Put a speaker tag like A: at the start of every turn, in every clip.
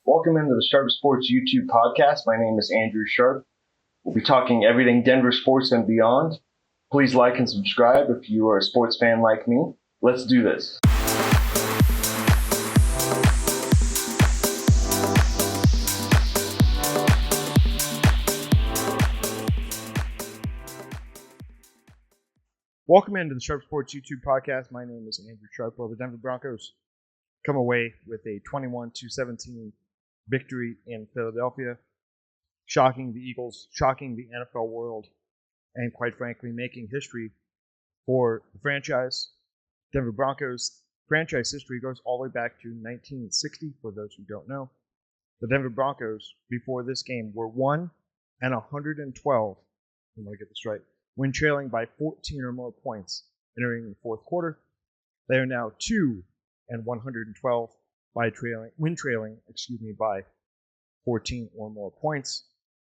A: Welcome into the Sharp Sports YouTube podcast. My name is Andrew Sharp. We'll be talking everything Denver sports and beyond. Please like and subscribe if you are a sports fan like me. Let's do this. Welcome into the Sharp Sports YouTube podcast. My name is Andrew Sharp. Well, the Denver Broncos come away with a 21-17 victory in Philadelphia, shocking the Eagles, shocking the NFL world, and quite frankly, making history for the franchise. Denver Broncos franchise history goes all the way back to 1960, for those who don't know. The Denver Broncos, before this game, were 1-112, I'm going to get this right, when trailing by 14 or more points entering the fourth quarter. They are now 2-112 by trailing by 14 or more points.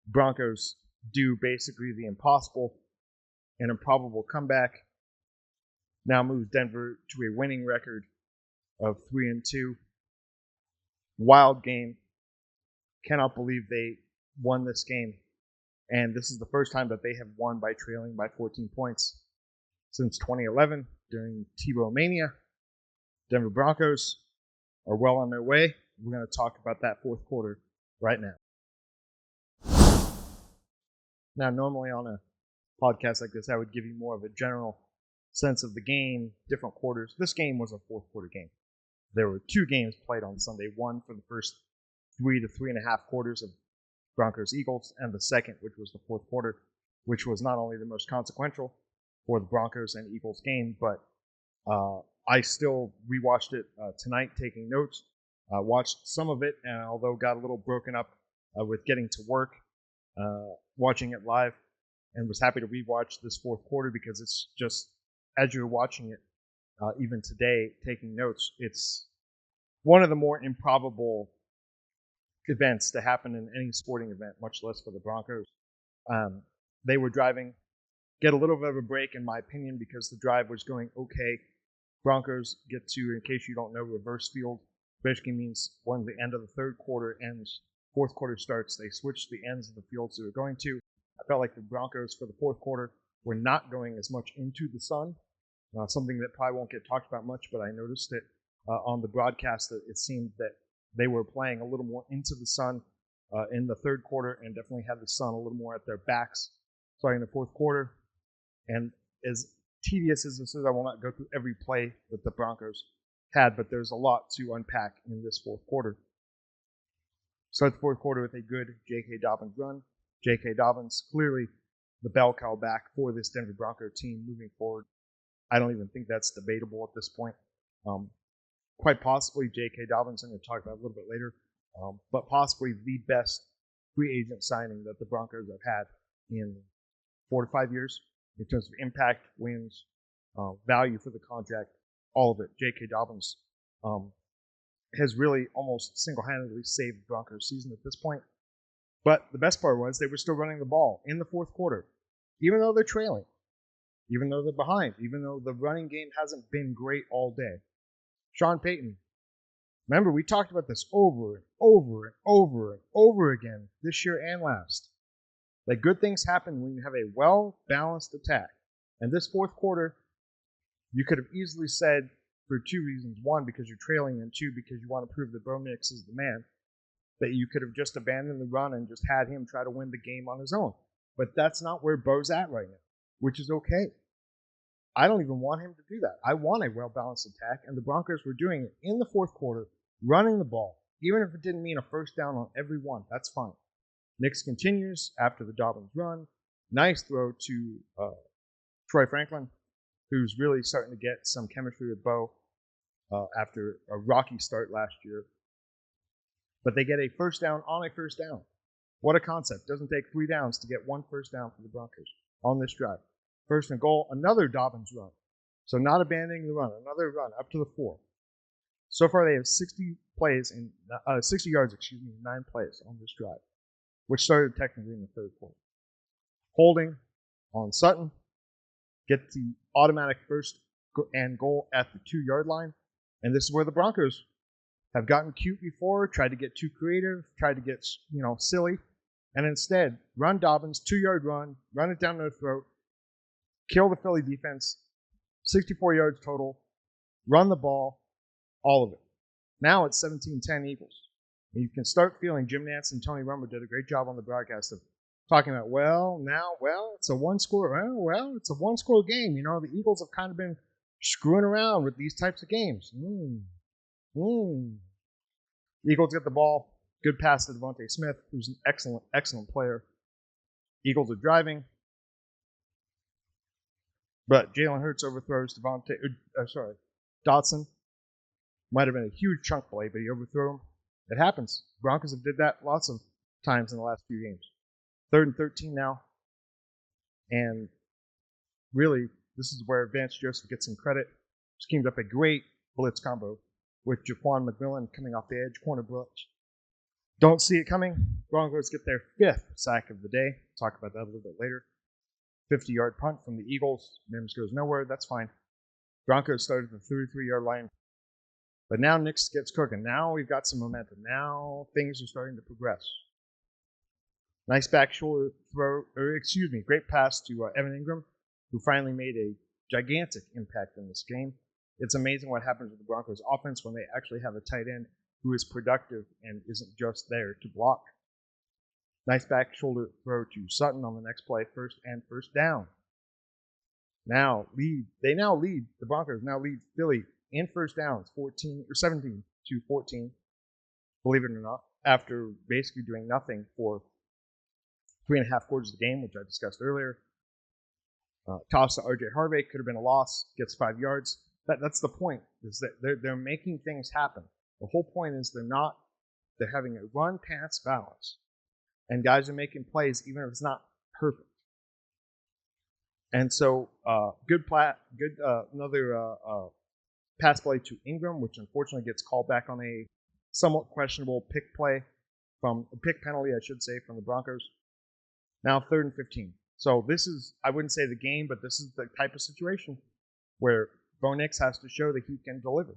A: Broncos do basically the impossible. An improbable comeback now moves Denver to a winning record of 3-2. Wild game. Cannot believe they won this game. And this is the first time that they have won by trailing by 14 points since 2011 during Tebow Mania. Denver Broncos are well on their way. We're going to talk about that fourth quarter right now. Now, normally on a podcast like this, I would give you more of a general sense of the game, different quarters. This game was a fourth quarter game. There were two games played on Sunday, one for the first 3 to 3.5 quarters of Broncos-Eagles, and the second, which was the fourth quarter, which was not only the most consequential for the Broncos and Eagles game, but I still rewatched it tonight, taking notes. Watched some of it, and although got a little broken up with getting to work, watching it live, and was happy to rewatch this fourth quarter because it's just, as you're watching it, even today, taking notes, it's one of the more improbable events to happen in any sporting event, much less for the Broncos. They were driving, get a little bit of a break, in my opinion, because the drive was going okay. Broncos get to, in case you don't know, reverse field. Basically means when the end of the third quarter ends, fourth quarter starts, they switch the ends of the fields they were going to. I felt like the Broncos for the fourth quarter were not going as much into the sun, something that probably won't get talked about much, but I noticed it on the broadcast that it seemed that they were playing a little more into the sun in the third quarter and definitely had the sun a little more at their backs starting the fourth quarter. And as tedious as this is, I will not go through every play that the Broncos had, but there's a lot to unpack in this fourth quarter. Start the fourth quarter with a good J.K. Dobbins run. J.K. Dobbins, clearly the bell cow back for this Denver Bronco team moving forward. I don't even think that's debatable at this point. Quite possibly J.K. Dobbins, I'm going to talk about a little bit later, but possibly the best free agent signing that the Broncos have had in 4 to 5 years in terms of impact, wins, value for the contract, all of it. J.K. Dobbins has really almost single-handedly saved the Broncos season at this point. But the best part was they were still running the ball in the fourth quarter, even though they're trailing, even though they're behind, even though the running game hasn't been great all day. Sean Payton, remember, we talked about this over and over and over and over again this year and last, that good things happen when you have a well-balanced attack. And this fourth quarter, you could have easily said, for two reasons. One, because you're trailing, and two, because you want to prove that Bo Nix is the man, that you could have just abandoned the run and just had him try to win the game on his own. But that's not where Bo's at right now, which is okay. I don't even want him to do that. I want a well-balanced attack, and the Broncos were doing it in the fourth quarter, running the ball. Even if it didn't mean a first down on every one, that's fine. Nix continues after the Dobbins run. Nice throw to Troy Franklin, who's really starting to get some chemistry with Bo after a rocky start last year. But they get a first down on a first down. What a concept. Doesn't take 3 downs to get 1 first down for the Broncos on this drive. First and goal, another Dobbins run. So not abandoning the run, another run up to the 4. So far they have 60 yards, in 9 plays on this drive, which started technically in the third quarter. Holding on Sutton, get the automatic first and goal at the 2-yard line, and this is where the Broncos have gotten cute before, tried to get too creative, tried to get, silly, and instead run Dobbins, 2-yard run it down their throat, kill the Philly defense, 64 yards total, run the ball, all of it. Now it's 17-10 Eagles. And you can start feeling Jim Nantz and Tony Romo did a great job on the broadcast of talking about, it's a one-score, it's a one-score game. The Eagles have kind of been screwing around with these types of games. Eagles get the ball. Good pass to Devontae Smith, who's an excellent, excellent player. Eagles are driving. But Jalen Hurts overthrows Dotson. Might have been a huge chunk play, but he overthrew him. It happens. Broncos have did that lots of times in the last few games. 3rd and 13 now. And really, this is where Vance Joseph gets some credit. Schemed up a great blitz combo with Jaquan McMillan coming off the edge, corner blitz. Don't see it coming. Broncos get their 5th sack of the day. Talk about that a little bit later. 50-yard punt from the Eagles. Mims goes nowhere. That's fine. Broncos started at the 33-yard line. But now Nix gets cooking. Now we've got some momentum. Now things are starting to progress. Nice back shoulder throw, great pass to Evan Ingram, who finally made a gigantic impact in this game. It's amazing what happens with the Broncos offense when they actually have a tight end who is productive and isn't just there to block. Nice back shoulder throw to Sutton on the next play, first down. The Broncos now lead Philly in first downs, 17-14, believe it or not, after basically doing nothing for 3.5 quarters of the game, which I discussed earlier. Toss to R.J. Harvey, could have been a loss, gets 5 yards. That's the point, is that they're making things happen. The whole point is they're having a run-pass balance, and guys are making plays even if it's not perfect. And so, another pass play to Ingram, which unfortunately gets called back on a somewhat questionable pick penalty, I should say, from the Broncos. Now 3rd and 15. So this is, I wouldn't say the game, but this is the type of situation where Bo Nix has to show that he can deliver.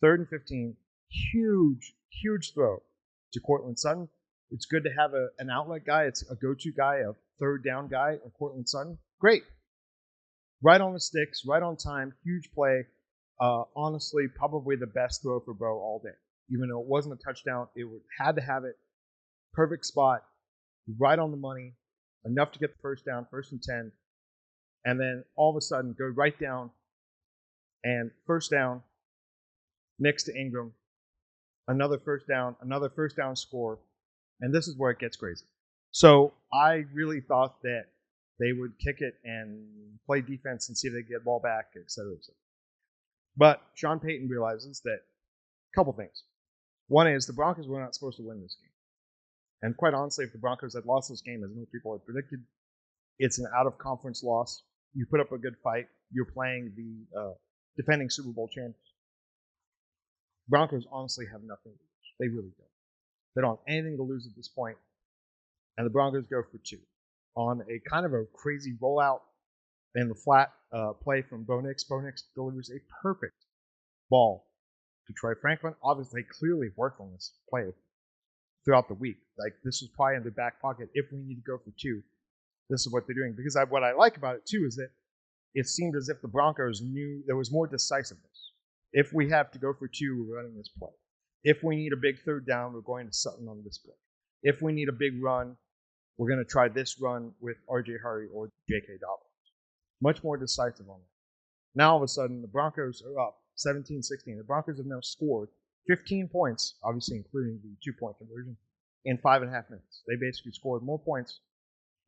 A: 3rd and 15, huge throw to Courtland Sutton. It's good to have an outlet guy. It's a go-to guy, a third down guy, Courtland Sutton. Great. Right on the sticks, right on time, huge play. Honestly, probably the best throw for Bo all day. Even though it wasn't a touchdown, had to have it. Perfect spot, right on the money, enough to get the first down, 1st and 10. And then all of a sudden, go right down, and first down, next to Ingram, another first down score, and this is where it gets crazy. So I really thought that they would kick it and play defense and see if they get the ball back, et cetera, et cetera. But Sean Payton realizes that a couple things. One is the Broncos were not supposed to win this game. And quite honestly, if the Broncos had lost this game, as most people had predicted, it's an out-of-conference loss. You put up a good fight. You're playing the defending Super Bowl champs. Broncos honestly have nothing to lose. They really don't. They don't have anything to lose at this point. And the Broncos go for 2 on a kind of a crazy rollout in the flat play from Bo Nix. Bo Nix delivers a perfect ball to Troy Franklin. Obviously, they clearly worked on this play throughout the week. Like, this was probably in their back pocket. If we need to go for 2, this is what they're doing. Because what I like about it, too, is that it seemed as if the Broncos knew there was more decisiveness. If we have to go for 2, we're running this play. If we need a big third down, we're going to Sutton on this play. If we need a big run, we're going to try this run with R.J. Harvey or J.K. Dobbins. Much more decisive on that. Now, all of a sudden, the Broncos are up 17-16. The Broncos have now scored 15 points, obviously including the 2-point conversion, in 5.5 minutes. They basically scored more points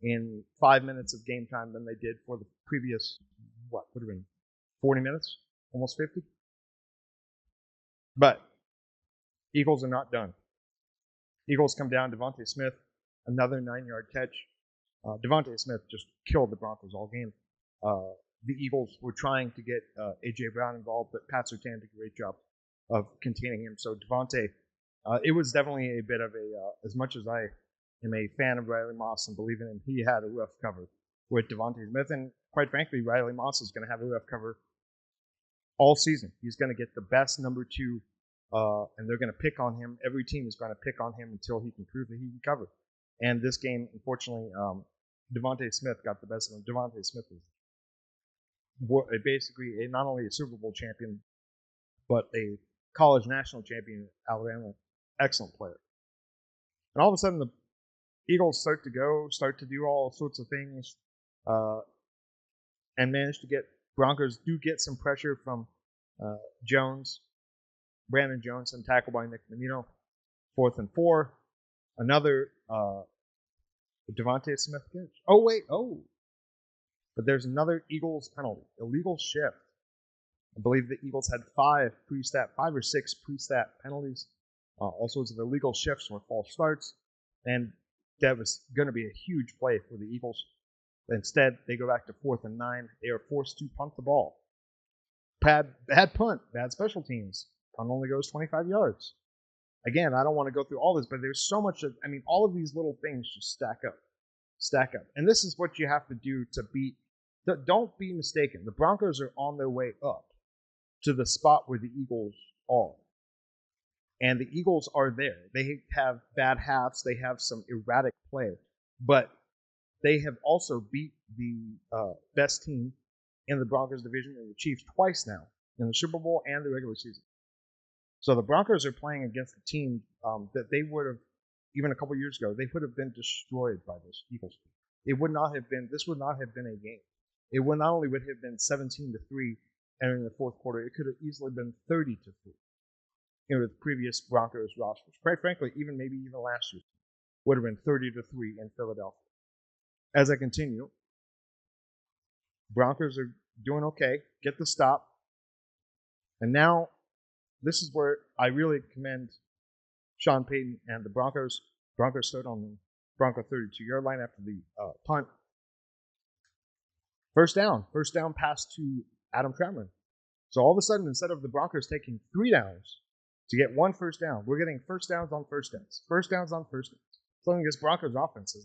A: in 5 minutes of game time than they did for the previous, would have been 40 minutes? Almost 50? But Eagles are not done. Eagles come down, Devontae Smith, another 9-yard catch. Devontae Smith just killed the Broncos all game. The Eagles were trying to get A.J. Brown involved, but Pat Surtain did a great job of containing him. So Devontae, it was definitely a bit of as much as I am a fan of Riley Moss and believe in him, he had a rough cover with Devontae Smith. And quite frankly, Riley Moss is going to have a rough cover all season. He's going to get the best number 2 and they're going to pick on him. Every team is going to pick on him until he can prove that he can cover. And this game, unfortunately, Devontae Smith got the best of him. Devontae Smith is basically not only a Super Bowl champion, but a college national champion at Alabama. Excellent player. And all of a sudden, the Eagles start to do all sorts of things, and manage to get Broncos do get some pressure from Brandon Jones, and tackle by Nick Menino. 4th and 4. Another Devontae Smith catch. But there's another Eagles penalty, illegal shift. I believe the Eagles had 5 or 6 pre-stat penalties, all sorts of illegal shifts or false starts, and that was going to be a huge play for the Eagles. Instead, they go back to 4th and 9. They are forced to punt the ball. Bad punt, bad special teams. Punt only goes 25 yards. Again, I don't want to go through all this, but there's so much all of these little things just stack up. And this is what you have to do to beat. Don't be mistaken. The Broncos are on their way up to the spot where the Eagles are. And the Eagles are there. They have bad halves. They have some erratic play. But they have also beat the best team in the Broncos division and the Chiefs twice now in the Super Bowl and the regular season. So the Broncos are playing against a team that they would have, even a couple years ago, they would have been destroyed by this Eagles team. This would not have been a game. It would not only would have been 17-3 entering the fourth quarter, it could have easily been 30-3 with previous Broncos rosters. Quite frankly, even last year would have been 30-3 in Philadelphia. As I continue, Broncos are doing okay, get the stop, and now this is where I really commend Sean Payton and the Broncos. Broncos stood on the Bronco 32-yard line after the punt. First down pass to Adam Trautman. So all of a sudden, instead of the Broncos taking 3 downs to get 1 first down, we're getting first downs on first downs. First downs on first downs. Something this Broncos offense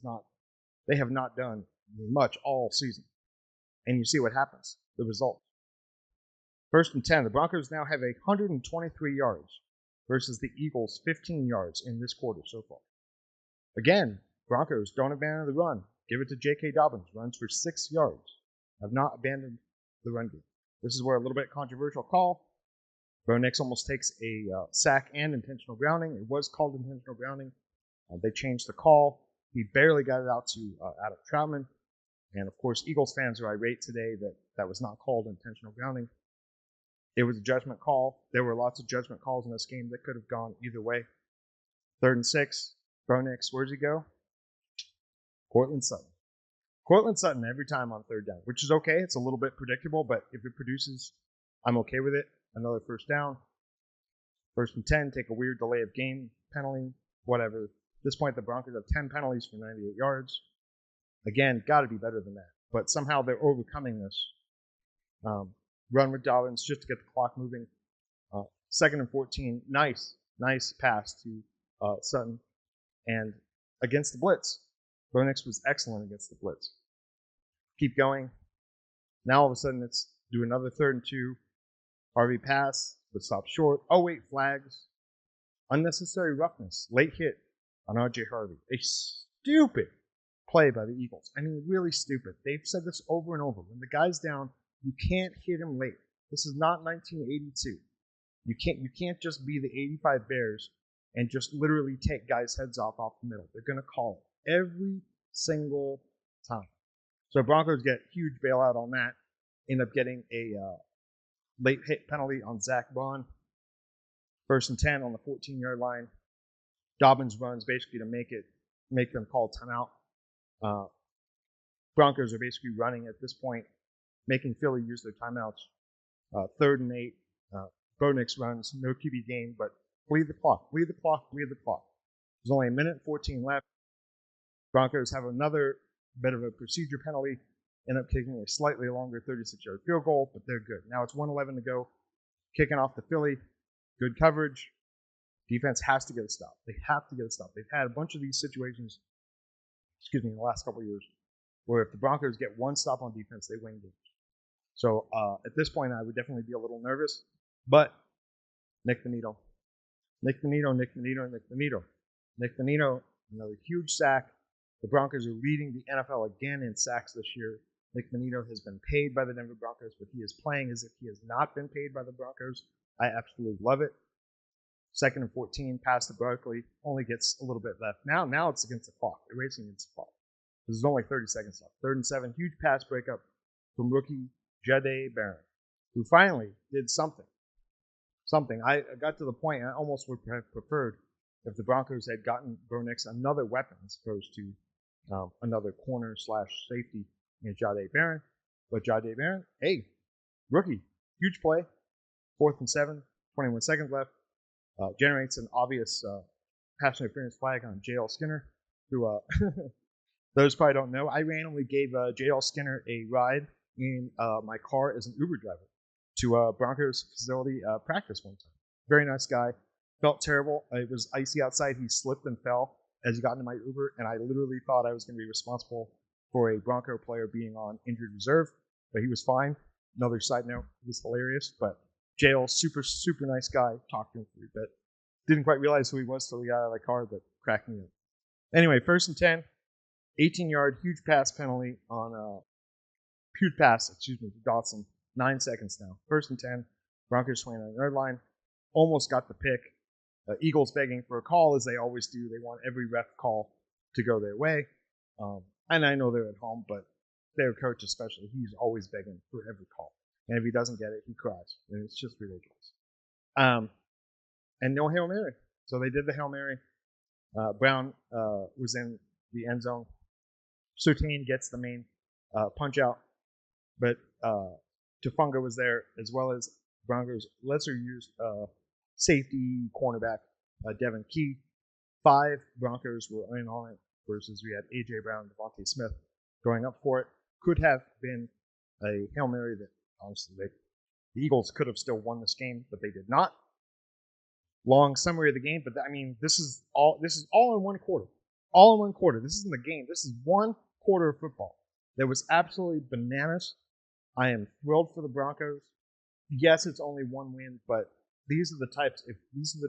A: they have not done much all season. And you see what happens, the result. 1st and 10, the Broncos now have 123 yards versus the Eagles 15 yards in this quarter so far. Again, Broncos don't abandon the run. Give it to J.K. Dobbins, runs for 6 yards. Have not abandoned the run game. This is where a little bit controversial call. Bo Nix almost takes a sack and intentional grounding. It was called intentional grounding. They changed the call. He barely got it out to Adam Trautman. And, of course, Eagles fans are irate today that was not called intentional grounding. It was a judgment call. There were lots of judgment calls in this game that could have gone either way. 3rd and 6. Bo Nix, where's he go? Courtland Sutton every time on 3rd down, which is okay. It's a little bit predictable, but if it produces, I'm okay with it. Another first down. 1st and 10, take a weird delay of game penalty, whatever. At this point, the Broncos have 10 penalties for 98 yards. Again, got to be better than that. But somehow they're overcoming this. Run with Dobbins just to get the clock moving. 2nd and 14, nice pass to Sutton. And against the blitz, Bo Nix was excellent against the blitz. Keep going. Now all of a sudden it's do another 3rd and 2. Harvey pass, but stop short. Oh wait, flags. Unnecessary roughness. Late hit on R.J. Harvey. A stupid play by the Eagles. I mean, really stupid. They've said this over and over. When the guy's down, you can't hit him late. This is not 1982. You can't just be the 85 Bears and just literally take guys' heads off the middle. They're going to call it every single time. So Broncos get huge bailout on that. End up getting a late hit penalty on Zach Bond. 1st and 10 on the 14-yard line. Dobbins runs basically to make them call timeout. Broncos are basically running at this point, making Philly use their timeouts. 3rd and 8. Bo Nix runs, no QB gain, but bleed the clock. There's only 1 minute and 14 left. Broncos have another bit of a procedure penalty, end up kicking a slightly longer 36-yard field goal, but they're good. Now it's 1:11 to go. Kicking off to Philly. Good coverage. Defense has to get a stop. They have to get a stop. They've had a bunch of these situations, in the last couple of years, where if the Broncos get one stop on defense, they win games. So at this point, I would definitely be a little nervous. But Nick Benito, Nick Bonito, Nick Bonito, Nick Bonito. Nick Bonito, another huge sack. The Broncos are leading the NFL again in sacks this year. Nick Bonito has been paid by the Denver Broncos, but he is playing as if he has not been paid by the Broncos. I absolutely love it. 2nd and 14, pass to Barkley, only gets a little bit left. Now it's against the clock. They're racing against the clock. There's only 30 seconds left. 3rd and 7, huge pass breakup from rookie Jahdae Barron, who finally did something. I got to the point I almost would have preferred if the Broncos had gotten Bo Nix another weapon as opposed to another corner / safety in Jahdae Barron. But Jahdae Barron, hey, rookie, huge play. 4th and 7, 21 seconds left. Generates an obvious pass interference flag on J.L. Skinner, who those probably don't know. I randomly gave J.L. Skinner a ride in my car as an Uber driver to Broncos facility practice one time. Very nice guy. Felt terrible. It was icy outside. He slipped and fell as he got into my Uber, and I literally thought I was going to be responsible for a Bronco player being on injured reserve, but he was fine. Another side note, it was hilarious, but JL, super, super nice guy. Talked to him for a bit. Didn't quite realize who he was till he got out of the car, but cracked me up. Anyway, 1st and 10, 18-yard, huge pass penalty on to Dotson. 9 seconds now. 1st and 10, Broncos 29-yard line. Almost got the pick. Eagles begging for a call, as they always do. They want every ref call to go their way. And I know they're at home, but their coach especially, he's always begging for every call. And if he doesn't get it, he cries. And it's just ridiculous. And no Hail Mary. So they did the Hail Mary. Brown was in the end zone. Surtain gets the main punch out. But Tufunga was there, as well as Broncos' lesser used safety cornerback, Devin Key. 5 Broncos were in on it, versus we had A.J. Brown and Devontae Smith going up for it. Could have been a Hail Mary that, honestly, the Eagles could have still won this game, but they did not. Long summary of the game, but I mean, this is all in one quarter. All in one quarter. This isn't the game. This is one quarter of football. That was absolutely bananas. I am thrilled for the Broncos. Yes, it's only one win, but these are the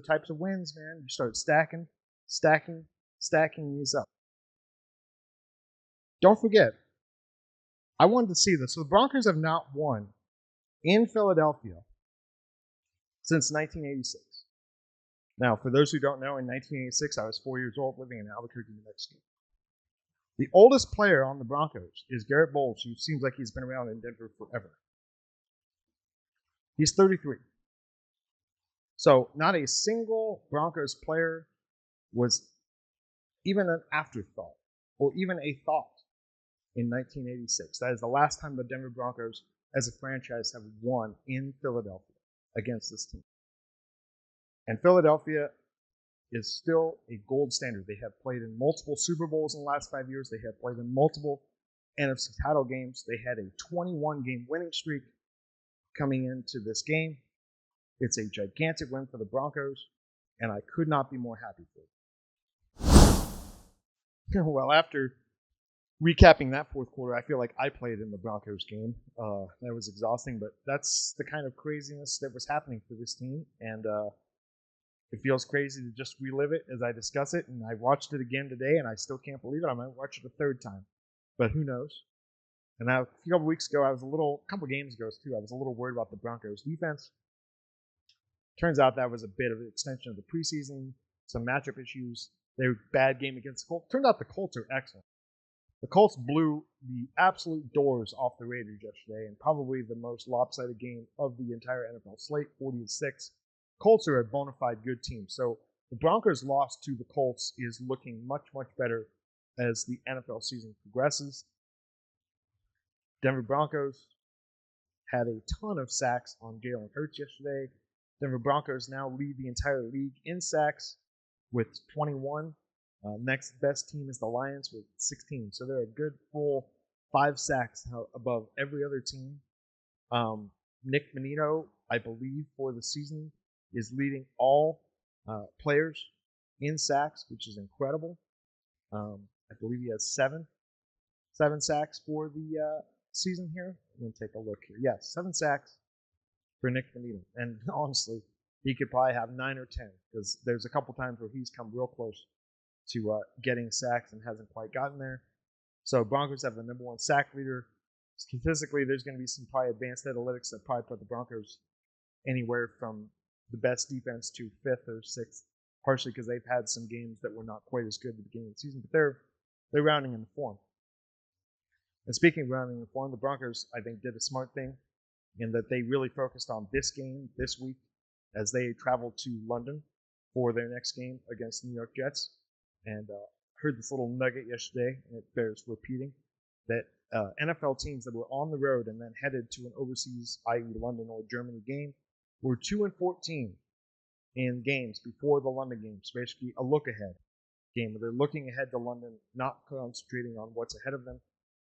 A: types of wins, man. You start stacking these up. Don't forget, I wanted to see this. So the Broncos have not won in Philadelphia since 1986. Now, for those who don't know, in 1986, I was 4 years old, living in Albuquerque, New Mexico. The oldest player on the Broncos is Garrett Bowles, who seems like he's been around in Denver forever. He's 33. So not a single Broncos player was even an afterthought or even a thought in 1986. That is the last time the Denver Broncos as a franchise have won in Philadelphia against this team. And Philadelphia is still a gold standard. They have played in multiple Super Bowls in the last 5 years. They have played in multiple NFC title games. They had a 21-game winning streak coming into this game. It's a gigantic win for the Broncos, and I could not be more happy for it. Well, after recapping that fourth quarter, I feel like I played in the Broncos game. That was exhausting, but that's the kind of craziness that was happening for this team, and it feels crazy to just relive it as I discuss it, and I watched it again today, and I still can't believe it. I might watch it a third time, but who knows? And now, a couple weeks ago, a couple games ago too, I was a little worried about the Broncos defense. Turns out that was a bit of an extension of the preseason, some matchup issues. They were a bad game against the Colts. Turned out the Colts are excellent. The Colts blew the absolute doors off the Raiders yesterday, and probably the most lopsided game of the entire NFL slate, 40-6. Colts are a bona fide good team. So the Broncos' loss to the Colts is looking much, much better as the NFL season progresses. Denver Broncos had a ton of sacks on Jalen Hurts yesterday. Denver Broncos now lead the entire league in sacks with 21. Next best team is the Lions with 16. So they're a good full 5 sacks above every other team. Nick Bonito, I believe, for the season is leading all players in sacks, which is incredible. I believe he has 7 sacks for the season here. I'm going to take a look here. Yes, 7 sacks for Nick Bonito. And honestly, he could probably have 9 or 10 because there's a couple times where he's come real close to getting sacks and hasn't quite gotten there. So Broncos have the number 1 sack leader. Statistically, there's going to be some probably advanced analytics that probably put the Broncos anywhere from the best defense to 5th or 6th, partially because they've had some games that were not quite as good at the beginning of the season, but they're rounding in the form. And speaking of rounding in the form, the Broncos, I think, did a smart thing in that they really focused on this game this week as they traveled to London for their next game against the New York Jets. And heard this little nugget yesterday, and it bears repeating, that NFL teams that were on the road and then headed to an overseas, i.e. London or Germany game, were 2-14 in games before the London games, basically a look-ahead game where they're looking ahead to London, not concentrating on what's ahead of them.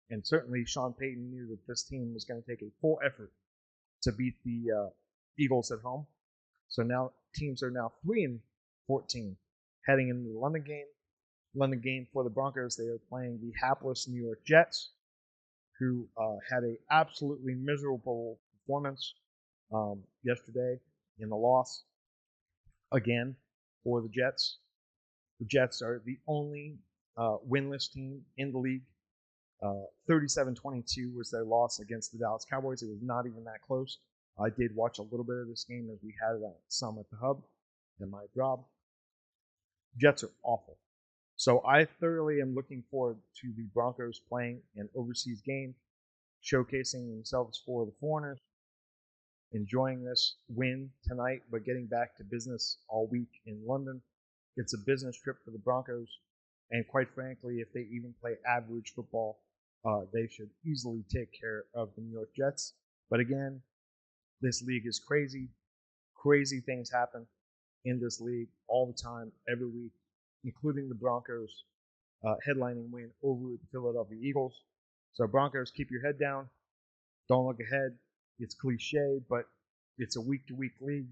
A: And certainly Sean Payton knew that this team was going to take a full effort to beat the Eagles at home. So now teams are now 3-14 heading into the London game. London game for the Broncos, they are playing the hapless New York Jets, who had an absolutely miserable performance yesterday in the loss again for the Jets. The Jets are the only winless team in the league. 37-22 was their loss against the Dallas Cowboys. It was not even that close. I did watch a little bit of this game as we had some at the hub in my job. Jets are awful. So I thoroughly am looking forward to the Broncos playing an overseas game, showcasing themselves for the foreigners, enjoying this win tonight, but getting back to business all week in London. It's a business trip for the Broncos, and quite frankly, if they even play average football, they should easily take care of the New York Jets. But again, this league is crazy. Crazy things happen in this league all the time, every week, including the Broncos headlining win over the Philadelphia Eagles. So Broncos, keep your head down. Don't look ahead. It's cliche, but it's a week-to-week league.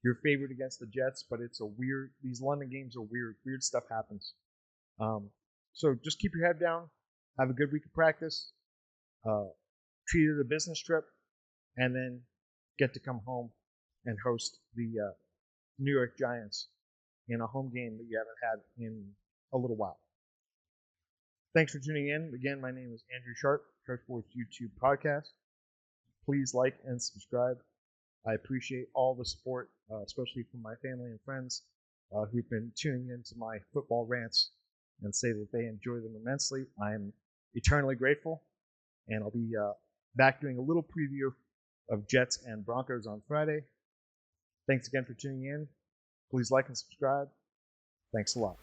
A: You're favored against the Jets, but it's a weird. These London games are weird. Weird stuff happens. So just keep your head down. Have a good week of practice. Treat it a business trip, and then get to come home and host the New York Giants in a home game that you haven't had in a little while. Thanks for tuning in. Again, my name is Andrew Sharp, Coach Sports YouTube podcast. Please like and subscribe. I appreciate all the support, especially from my family and friends who've been tuning into my football rants and say that they enjoy them immensely. I'm eternally grateful, and I'll be back doing a little preview of Jets and Broncos on Friday. Thanks again for tuning in. Please like and subscribe. Thanks a lot.